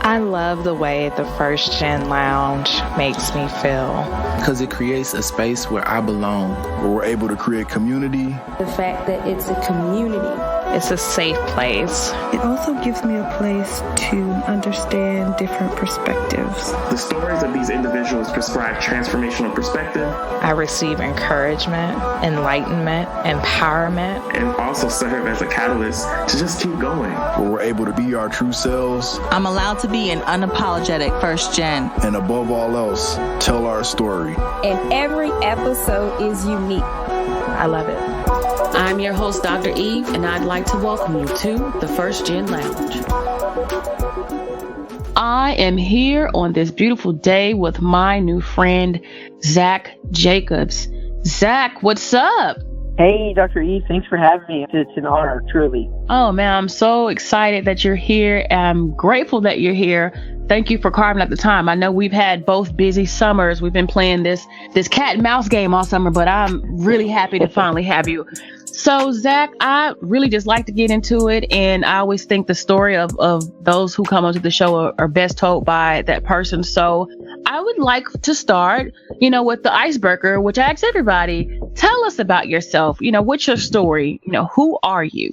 I love the way the First Gen Lounge makes me feel. Because it creates a space where I belong. Where we're able to create community. The fact that it's a community. It's a safe place. It also gives me a place to understand different perspectives. The stories of these individuals prescribe transformational perspective. I receive encouragement, enlightenment, empowerment. And also serve as a catalyst to just keep going. Where we're able to be our true selves. I'm allowed to be an unapologetic first gen. And above all else, tell our story. And every episode is unique. I love it. I'm your host, Dr. Eve, and I'd like to welcome you to the First Gen Lounge. I am here on this beautiful day with my new friend, Zach Jacobs. Zach, what's up? Hey, Dr. Eve, thanks for having me. It's an honor, truly. Oh, man, I'm so excited that you're here. I'm grateful that you're here. Thank you for carving out the time. I know we've had both busy summers. We've been playing this cat and mouse game all summer, but I'm really happy to finally have you. So, Zach, I really just like to get into it. And I always think the story of those who come onto the show are best told by that person. So I would like to start, with the icebreaker, which I ask everybody. Tell us about yourself. What's your story? Who are you?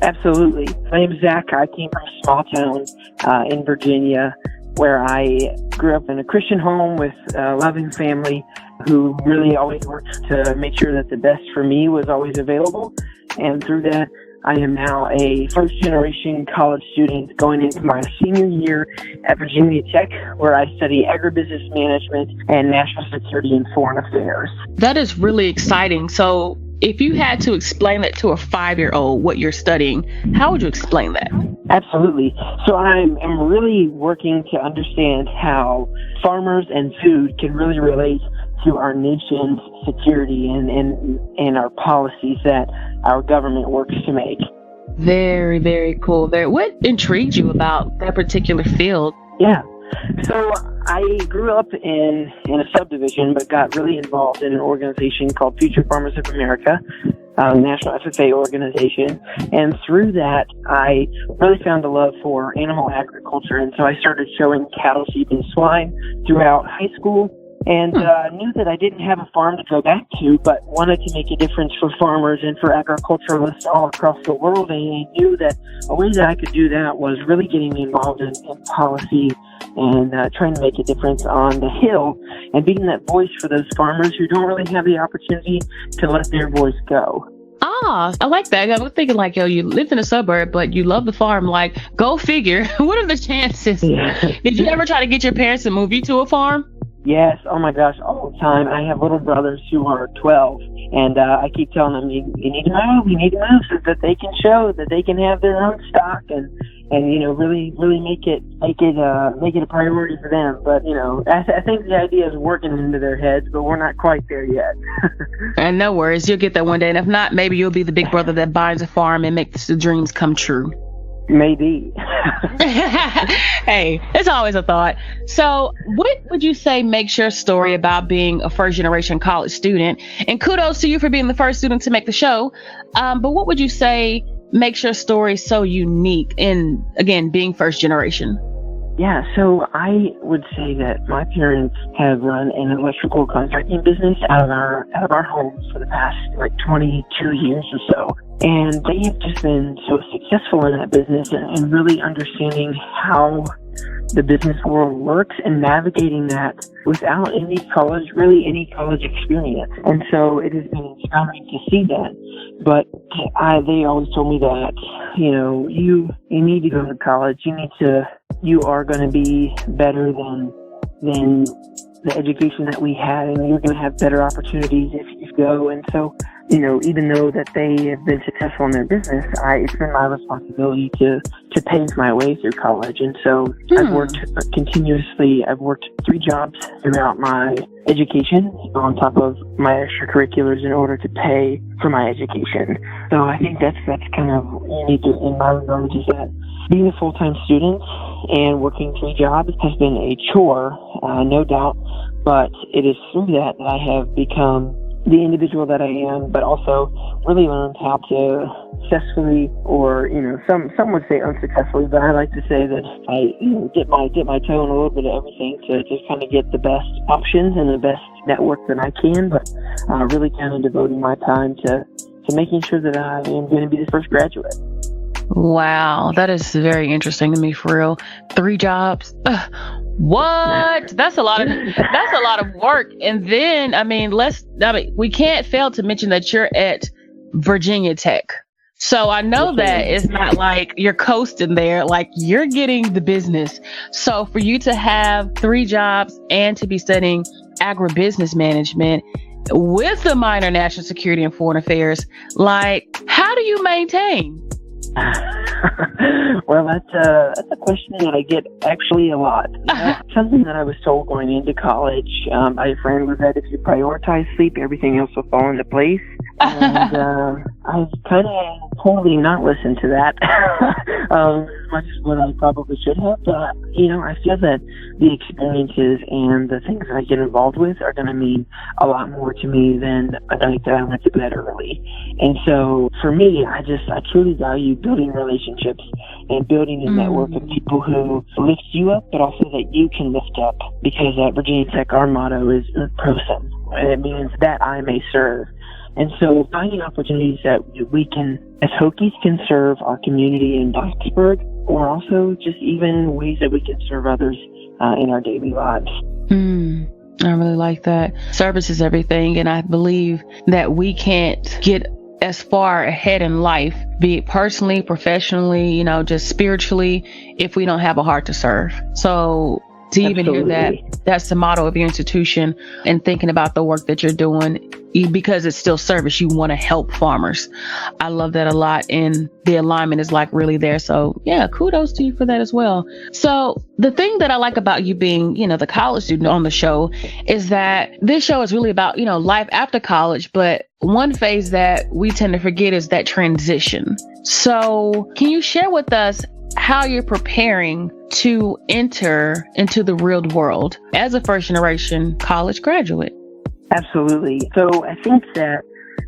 Absolutely. My name's Zach. I came from a small town in Virginia where I grew up in a Christian home with a loving family who really always worked to make sure that the best for me was always available. And through that, I am now a first-generation college student going into my senior year at Virginia Tech, where I study Agribusiness Management and National Security and Foreign Affairs. That is really exciting. So if you had to explain that to a 5-year-old, what you're studying, how would you explain that? Absolutely. So I'm really working to understand how farmers and food can really relate to our nation's security and our policies that our government works to make. Very, very cool. What intrigued you about that particular field? Yeah. So I grew up in a subdivision, but got really involved in an organization called Future Farmers of America, a national FFA organization. And through that, I really found a love for animal agriculture. And so I started showing cattle, sheep, and swine throughout high school. And knew that I didn't have a farm to go back to, but wanted to make a difference for farmers and for agriculturalists all across the world. And I knew that a way that I could do that was really getting me involved in policy and trying to make a difference on the Hill and being that voice for those farmers who don't really have the opportunity to let their voice go. I like that. I was thinking you lived in a suburb, but you love the farm. Go figure. What are the chances? Yeah. Did you ever try to get your parents to move you to a farm? Yes. Oh my gosh, all the time. I have little brothers who are 12, and I keep telling them, you need to move so that they can show that they can have their own stock and really make it a priority for them. But I think the idea is working into their heads, but we're not quite there yet. And no worries, you'll get that one day. And if not, maybe you'll be the big brother that buys a farm and makes the dreams come true. Maybe. Hey, it's always a thought. So what would you say makes your story about being a first generation college student? And kudos to you for being the first student to make the show. But what would you say makes your story so unique in, again, being first generation? Yeah, so I would say that my parents have run an electrical contracting business out of our home for the past 22 years or so. And they have just been so successful in that business and really understanding how the business world works and navigating that without any college experience. And so it has been inspiring to see that. But they always told me that, you need to go to college. You are going to be better than the education that we had, and you're going to have better opportunities if you go. And so, even though that they have been successful in their business, it's been my responsibility to pave my way through college. And so I've worked continuously. I've worked 3 jobs throughout my education on top of my extracurriculars in order to pay for my education. So I think that's kind of unique in my regard, is that being a full-time student and working 3 jobs has been a chore, no doubt, but it is through that I have become the individual that I am, but also really learned how to successfully, or some would say unsuccessfully, but I like to say that I dip my toe in a little bit of everything to just kind of get the best options and the best network that I can, but really kind of devoting my time to making sure that I am going to be the first graduate. Wow, that is very interesting to me, for real. 3 jobs. What? That's a lot of work. And then, we can't fail to mention that you're at Virginia Tech. So I know that it's not like you're coasting there, like you're getting the business. So for you to have 3 jobs and to be studying agribusiness management with the minor national security and foreign affairs, like, how do you maintain? Well, that's a question that I get actually a lot. Something that I was told going into college by a friend was that if you prioritize sleep, everything else will fall into place. And I've kind of totally not listened to that as much as what I probably should have. But, I feel that the experiences and the things that I get involved with are going to mean a lot more to me than a night that I went to bed early. And so for me, I truly value building relationships and building a network of people who lift you up, but also that you can lift up. Because at Virginia Tech, our motto is Prosim, and it means that I may serve. And so finding opportunities that we can, as Hokies, can serve our community in Blacksburg, or also just even ways that we can serve others in our daily lives. I really like that. Service is everything. And I believe that we can't get as far ahead in life, be it personally, professionally, just spiritually, if we don't have a heart to serve. So to even hear that, that's the motto of your institution, and thinking about the work that you're doing, because it's still service, you want to help farmers. I love that a lot, and the alignment is like really there. So yeah, kudos to you for that as well. So the thing that I like about you being, the college student on the show, is that this show is really about, life after college, but one phase that we tend to forget is that transition. So can you share with us how you're preparing to enter into the real world as a first generation college graduate? Absolutely. So I think that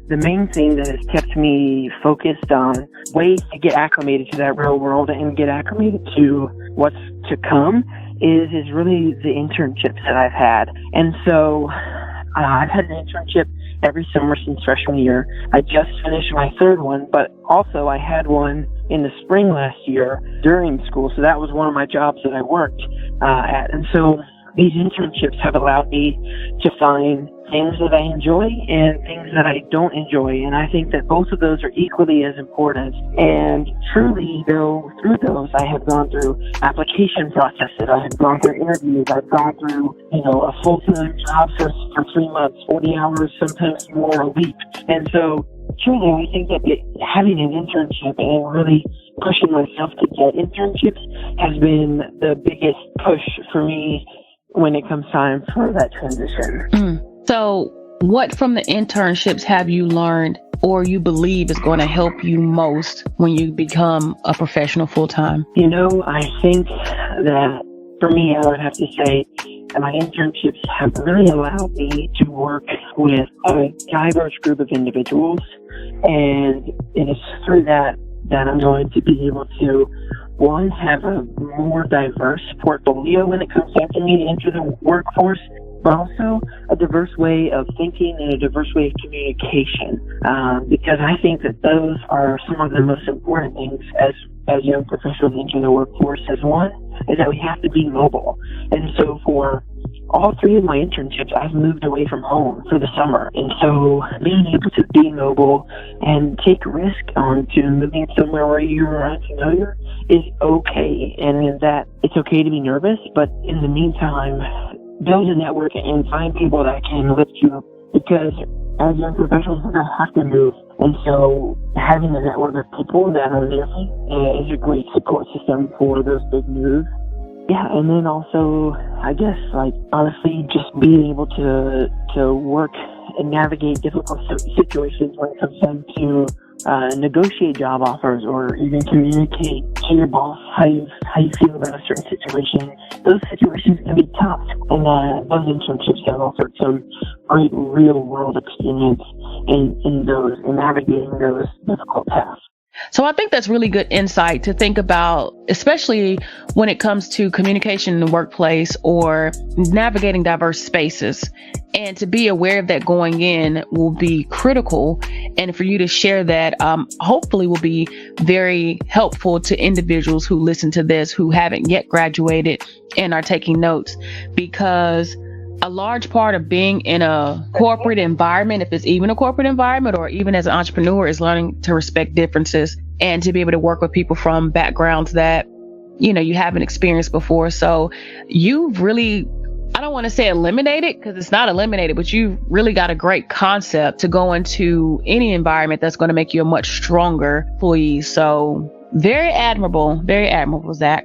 the main thing that has kept me focused on ways to get acclimated to that real world and get acclimated to what's to come is really the internships that I've had. And so I've had an internship every summer since freshman year. I just finished my 3rd one, but also I had one in the spring last year during school. So that was one of my jobs that I worked at. And so these internships have allowed me to find things that I enjoy and things that I don't enjoy. And I think that both of those are equally as important. And truly, though, through those, I have gone through application processes. I have gone through interviews. I've gone through, a full-time job for 3 months, 40 hours, sometimes more a week. And so truly, I think that having an internship and really pushing myself to get internships has been the biggest push for me when it comes time for that transition. So what from the internships have you learned or you believe is going to help you most when you become a professional full-time? I think that for me, I would have to say that my internships have really allowed me to work with a diverse group of individuals. And it is through that I'm going to be able to, one, have a more diverse portfolio when it comes time for me to enter the workforce, but also a diverse way of thinking and a diverse way of communication. Because I think that those are some of the most important things as young professionals enter the workforce. As one, is that we have to be mobile. And so for all 3 of my internships, I've moved away from home for the summer. And so being able to be mobile and take risk onto moving somewhere where you're unfamiliar is okay. And in that it's okay to be nervous, but in the meantime, build a network and find people that can lift you up, because as young professionals, we're going to have to move. And so having a network of people that are there is a great support system for those big moves. Yeah, and then also, I guess, honestly, just being able to work and navigate difficult situations when it comes down to negotiate job offers or even communicate to your boss how you feel about a certain situation. Those situations can be tough, and those internships have offered some great real world experience in navigating those difficult tasks. So I think that's really good insight to think about, especially when it comes to communication in the workplace or navigating diverse spaces. And to be aware of that going in will be critical. And for you to share that, hopefully will be very helpful to individuals who listen to this, who haven't yet graduated and are taking notes, because a large part of being in a corporate environment, if it's even a corporate environment or even as an entrepreneur, is learning to respect differences and to be able to work with people from backgrounds that, you haven't experienced before. So you've really, I don't want to say eliminated, because it's not eliminated, but you've really got a great concept to go into any environment that's going to make you a much stronger employee. So very admirable, Zach.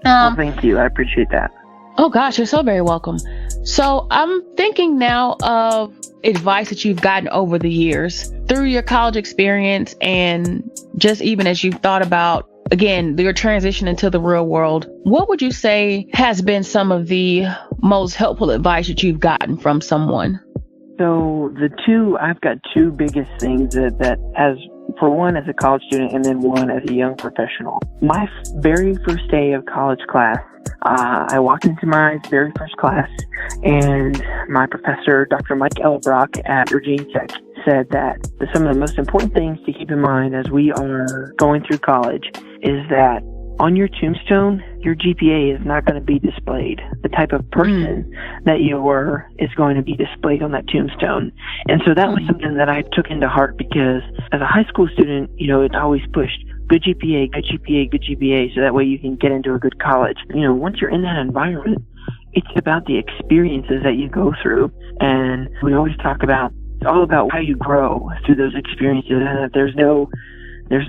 Well, thank you. I appreciate that. Oh gosh, you're so very welcome. So I'm thinking now of advice that you've gotten over the years through your college experience, and just even as you've thought about, again, your transition into the real world. What would you say has been some of the most helpful advice that you've gotten from someone? So I've got two biggest things that as for one as a college student and then one as a young professional. My very first day of college class, I walked into my very first class, and my professor, Dr. Mike Elbrock at Virginia Tech, said that some of the most important things to keep in mind as we are going through college is that on your tombstone, your GPA is not going to be displayed. The type of person that you were is going to be displayed on that tombstone. And so that was something that I took into heart, because as a high school student, it always pushed good GPA, good GPA, good GPA, so that way you can get into a good college. Once you're in that environment, it's about the experiences that you go through. And we always talk about, it's all about how you grow through those experiences, and that there's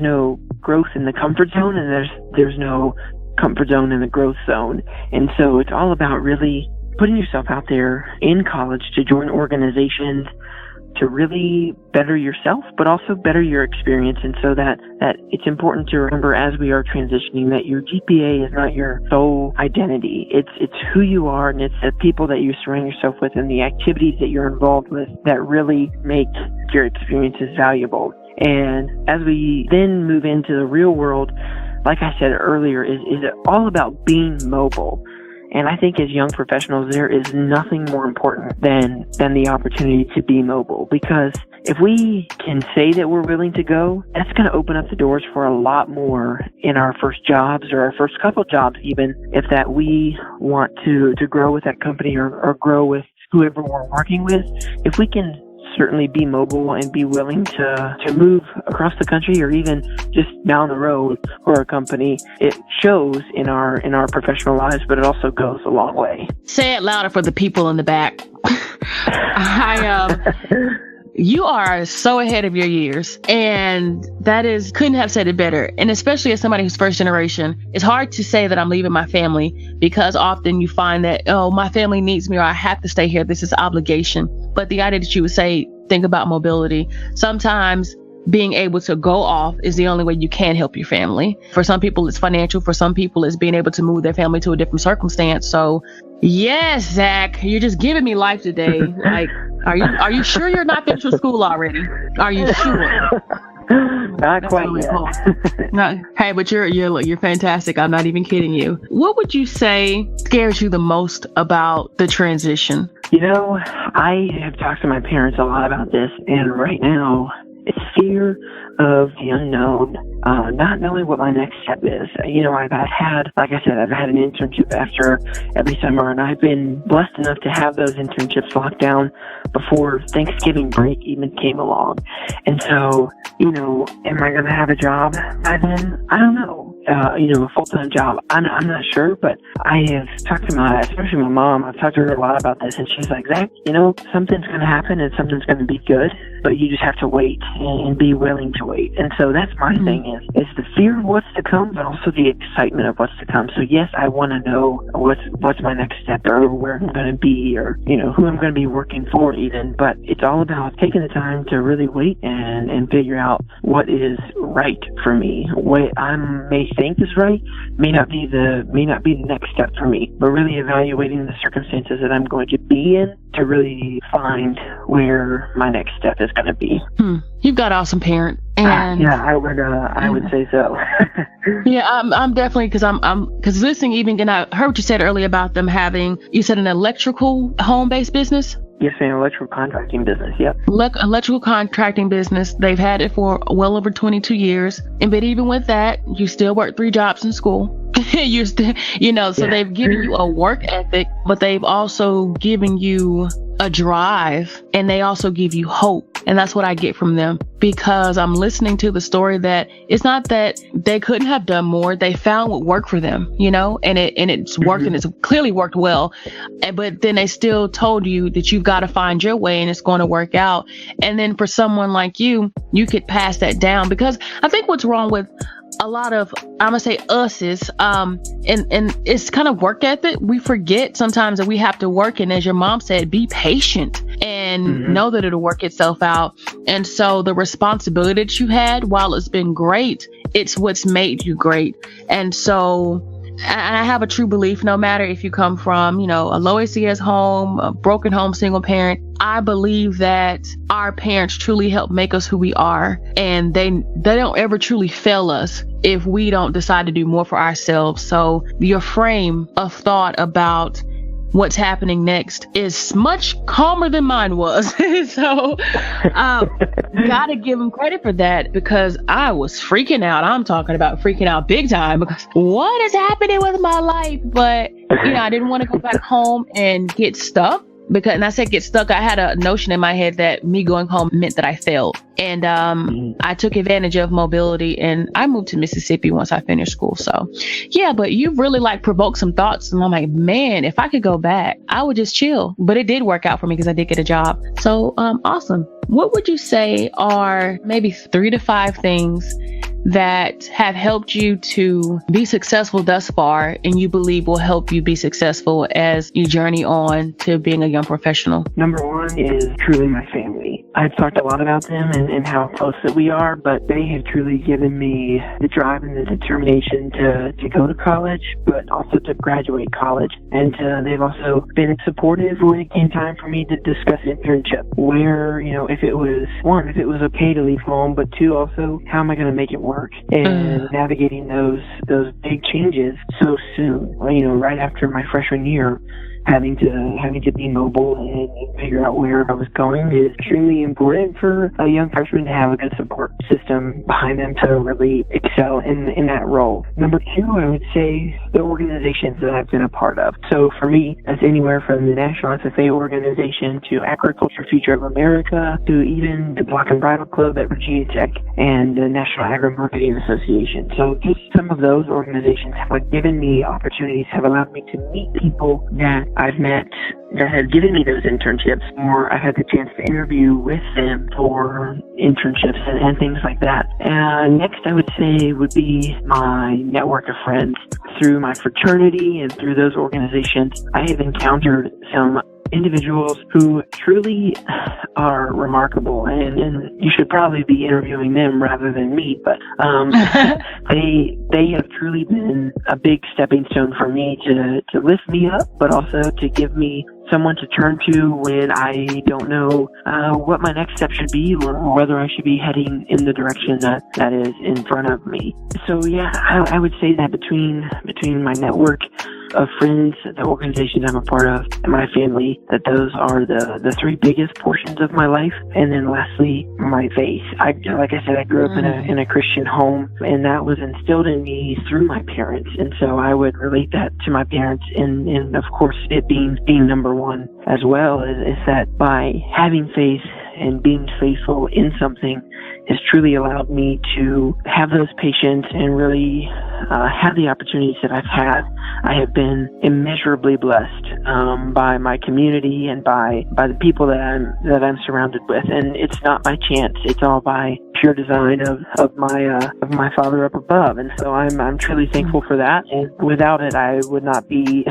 no growth in the comfort zone, and there's no comfort zone in the growth zone. And so it's all about really putting yourself out there in college to join organizations to really better yourself, but also better your experience. And so that it's important to remember as we are transitioning that your GPA is not your sole identity. It's who you are, and it's the people that you surround yourself with and the activities that you're involved with that really make your experiences valuable. And as we then move into the real world, like I said earlier, is all about being mobile. And I think as young professionals, there is nothing more important than the opportunity to be mobile. Because if we can say that we're willing to go, that's going to open up the doors for a lot more in our first jobs or our first couple jobs, even if that we want to grow with that company or grow with whoever we're working with. If we can certainly be mobile and be willing to move across the country or even just down the road for a company, it shows in our professional lives, but it also goes a long way. Say it louder for the people in the back. You are so ahead of your years, and couldn't have said it better. And especially as somebody who's first generation, it's hard to say that I'm leaving my family, because often you find that, oh, my family needs me or I have to stay here. This is obligation. But the idea that you would say, think about mobility. Sometimes being able to go off is the only way you can help your family. For some people, it's financial. For some people, it's being able to move their family to a different circumstance. So yes, Zach, you're just giving me life today. Like, are you sure you're not finished with school already? Are you sure? Not quite yet. Cool. No, hey, but you're fantastic. I'm not even kidding you. What would you say scares you the most about the transition? I have talked to my parents a lot about this, and right now it's fear of the unknown, not knowing what my next step is. I've had an internship after every summer, and I've been blessed enough to have those internships locked down before Thanksgiving break even came along. And so, am I going to have a job by then? I don't know. A full-time job. I'm not sure, but I have talked to especially my mom, I've talked to her a lot about this, and she's like, Zach, something's going to happen and something's going to be good. but you just have to wait and be willing to wait. And so that's my thing is the fear of what's to come, but also the excitement of what's to come. So yes, I want to know what's my next step, or where I'm going to be, or, you know, who I'm going to be working for even. But it's all about taking the time to really wait and figure out what is right for me. What I may think is right may not be the next step for me, but really evaluating the circumstances that I'm going to be in to really find where my next step is going to be. You've got an awesome parent, and yeah, I would say so. Yeah, I'm definitely, because listening, even, and I heard what you said earlier about them having, you said an electrical home-based business. Yes, an electrical contracting business, yep. Electrical contracting business. They've had it for well over 22 years. But even with that, you still work 3 jobs in school. You're still, so they've given you a work ethic, but they've also given you a drive, and they also give you hope. And that's what I get from them, because I'm listening to the story that it's not that they couldn't have done more. They found what worked for them, and it's worked, and it's clearly worked well. But then they still told you that you've got to find your way, and it's going to work out. And then for someone like you could pass that down, because I think what's wrong with a lot of, I'm gonna say us's, and it's kind of work ethic. We forget sometimes that we have to work, and as your mom said, be patient and know that it'll work itself out. And so the responsibility that you had, while it's been great, it's what's made you great. And so I have a true belief, no matter if you come from, a low ACS home, a broken home, single parent, I believe that our parents truly help make us who we are, and they don't ever truly fail us if we don't decide to do more for ourselves. So your frame of thought about what's happening next is much calmer than mine was. So gotta give them credit for that, because I was freaking out. I'm talking about freaking out big time, because what is happening with my life? But I didn't want to go back home and get stuck. And I said get stuck. I had a notion in my head that me going home meant that I failed. And I took advantage of mobility, and I moved to Mississippi once I finished school. So yeah, but you really provoked some thoughts. And I'm like, man, if I could go back, I would just chill. But it did work out for me, because I did get a job. So awesome. What would you say are maybe 3 to 5 things that have helped you to be successful thus far, and you believe will help you be successful as you journey on to being a young professional? Number 1 is truly my family. I've talked a lot about them and how close that we are, but they have truly given me the drive and the determination to go to college, but also to graduate college. And they've also been supportive when it came time for me to discuss internship, where, if it was okay to leave home, but 2, also, how am I going to make it work? And navigating those big changes so soon, right after my freshman year, having to be mobile and figure out where I was going is extremely important for a young freshman to have a good support system behind them to really excel in that role. Number 2, I would say the organizations that I've been a part of. So for me, that's anywhere from the National SFA organization to Agriculture Future of America to even the Block and Bridle Club at Virginia Tech and the National Agri-Marketing Association. So just some of those organizations have given me opportunities, have allowed me to meet people that I've met that have given me those internships, or I've had the chance to interview with them for internships and things like that. Next, I would say would be my network of friends. Through my fraternity and through those organizations, I have encountered some individuals who truly are remarkable, and you should probably be interviewing them rather than me, but they have truly been a big stepping stone for me to lift me up, but also to give me someone to turn to when I don't know what my next step should be, or whether I should be heading in the direction that is in front of me. So yeah, I would say that between my network of friends, the organizations I'm a part of, and my family, that those are the 3 biggest portions of my life. And then lastly, my faith. Like I said, I grew up in a Christian home, and that was instilled in me through my parents. And so I would relate that to my parents, and of course it being number 1 as well, is that by having faith and being faithful in something has truly allowed me to have those patience and really have the opportunities that I've had. I have been immeasurably blessed by my community and by the people that I'm surrounded with. And it's not by chance. It's all by pure design of my Father up above. And so I'm truly thankful for that. And without it, I would not be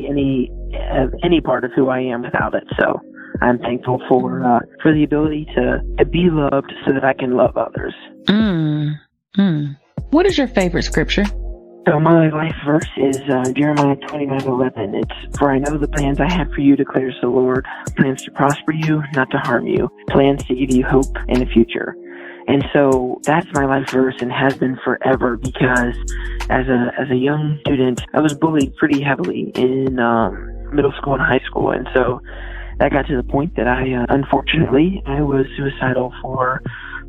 any part of who I am without it. So I'm thankful for the ability to be loved so that I can love others. What is your favorite scripture? So my life verse is Jeremiah 29:11. It's, "For I know the plans I have for you, declares the Lord, plans to prosper you, not to harm you, plans to give you hope and a future." And so that's my life verse and has been forever, because as a young student, I was bullied pretty heavily in middle school and high school. And so that got to the point that unfortunately, I was suicidal for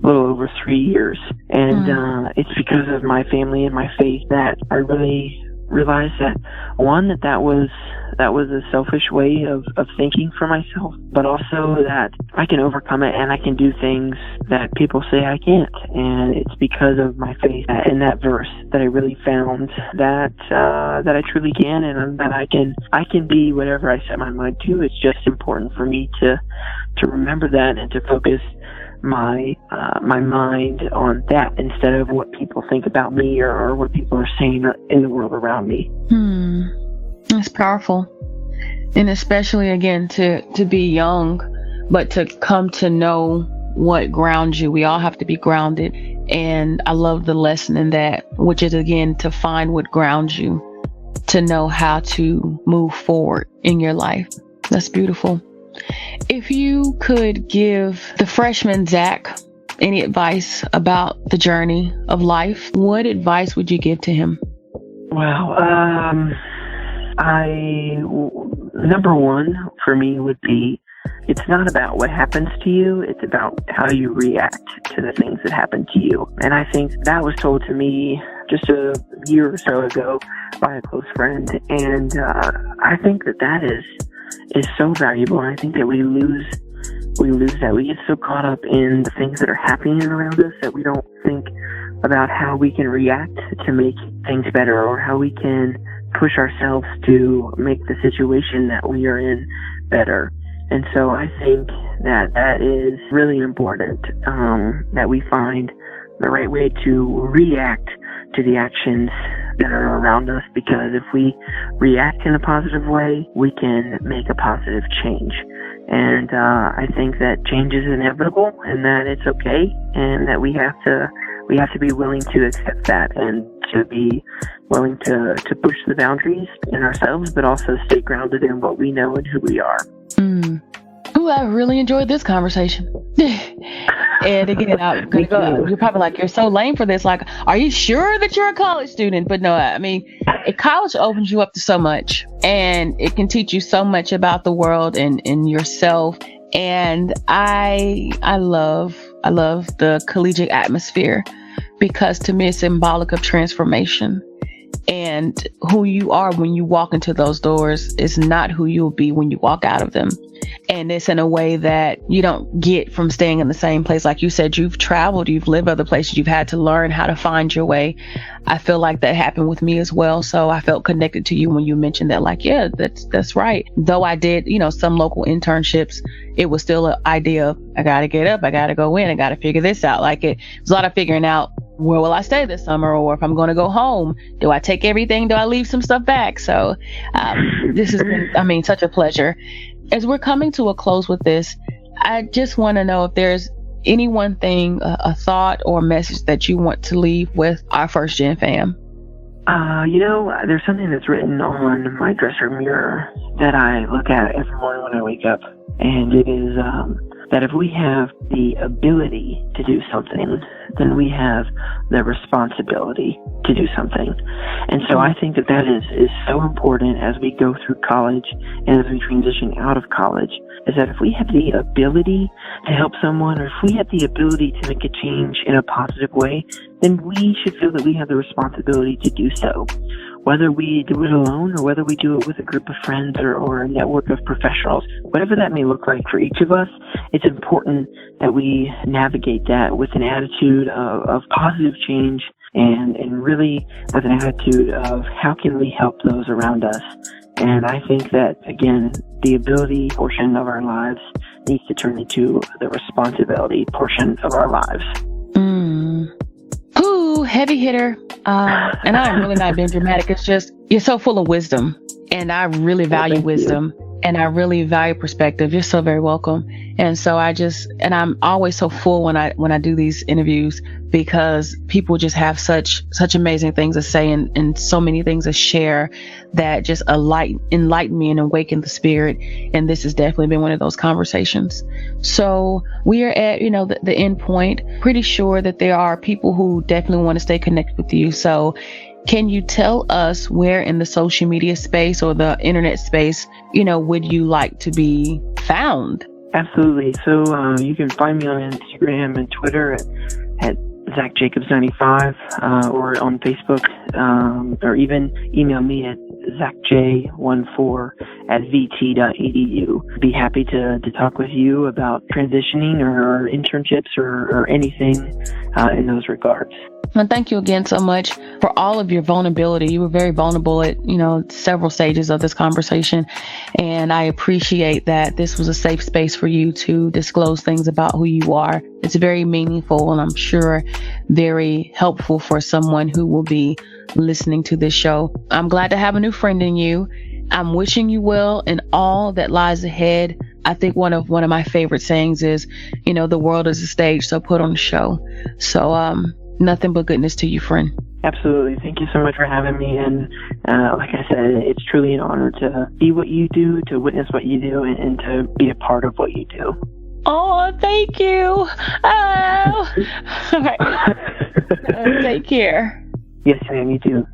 a little over 3 years. And it's because of my family and my faith that I really realized that, one, that was a selfish way of thinking for myself, but also that I can overcome it and I can do things that people say I can't. And it's because of my faith in that verse that I really found that I truly can, and that I can be whatever I set my mind to. It's just important for me to remember that and to focus my mind on that instead of what people think about me or what people are saying in the world around me. That's powerful. And especially, again, to be young, but to come to know what grounds you. We all have to be grounded. And I love the lesson in that, which is, again, to find what grounds you, to know how to move forward in your life. That's beautiful. If you could give the freshman Zach any advice about the journey of life, what advice would you give to him? Wow. Number one for me would be, it's not about what happens to you, it's about how you react to the things that happen to you. And I think that was told to me just a year or so ago by a close friend. And I think that is so valuable. And I think that we lose that. We get so caught up in the things that are happening around us that we don't think about how we can react to make things better, or how we can push ourselves to make the situation that we are in better. And so I think that is really important, that we find the right way to react to the actions that are around us, because if we react in a positive way, we can make a positive change. And I think that change is inevitable, and that it's okay, and that we have to be willing to accept that, and to be willing to push the boundaries in ourselves, but also stay grounded in what we know and who we are. Ooh, I really enjoyed this conversation. And again, I'm gonna go. You're probably like, you're so lame for this. Like, are you sure that you're a college student? But no, I mean, college opens you up to so much, and it can teach you so much about the world and yourself. And I love the collegiate atmosphere, because to me it's symbolic of transformation. And who you are when you walk into those doors is not who you'll be when you walk out of them. And it's in a way that you don't get from staying in the same place. Like you said, you've traveled, you've lived other places, you've had to learn how to find your way. I feel like that happened with me as well. So I felt connected to you when you mentioned that, like, yeah, that's right. Though I did, some local internships, it was still an idea of, I got to get up, I got to go in, I got to figure this out. Like, it was a lot of figuring out, where will I stay this summer? Or if I'm going to go home, do I take everything? Do I leave some stuff back? So this has been, such a pleasure. As we're coming to a close with this, I just want to know if there's any one thing, a thought or message that you want to leave with our First Gen fam. There's something that's written on my dresser mirror that I look at every morning when I wake up. And it is that if we have the ability to do something, then we have the responsibility to do something. And so I think that is so important as we go through college and as we transition out of college, is that if we have the ability to help someone, or if we have the ability to make a change in a positive way, then we should feel that we have the responsibility to do so. Whether we do it alone or whether we do it with a group of friends or a network of professionals, whatever that may look like for each of us, it's important that we navigate that with an attitude of positive change and really with an attitude of how can we help those around us And I think that, again, the ability portion of our lives needs to turn into the responsibility portion of our lives. Ooh, heavy hitter. And I'm really not being dramatic. It's just, you're so full of wisdom. And I really value wisdom. And I really value perspective. You're so very welcome. And so I'm always so full when I do these interviews, because people just have such amazing things to say and so many things to share that just enlighten me and awaken the spirit. And this has definitely been one of those conversations. So we are at, the end point. Pretty sure that there are people who definitely want to stay connected with you. So can you tell us where in the social media space or the internet space, would you like to be found? Absolutely. So you can find me on Instagram and Twitter at ZachJacobs95 or on Facebook, or even email me at zachj14@vt.edu. Be happy to talk with you about transitioning or internships or anything in those regards. And thank you again so much for all of your vulnerability. You were very vulnerable at, several stages of this conversation. And I appreciate that this was a safe space for you to disclose things about who you are. It's very meaningful and I'm sure very helpful for someone who will be listening to this show. I'm glad to have a new friend in you. I'm wishing you well in all that lies ahead. I think one of my favorite sayings is, the world is a stage, so put on a show. So, nothing but goodness to you, friend. Absolutely. Thank you so much for having me. And like I said, it's truly an honor to be what you do, to witness what you do, and to be a part of what you do. Oh, thank you. Oh. All right. Take care. Yes, ma'am. You too.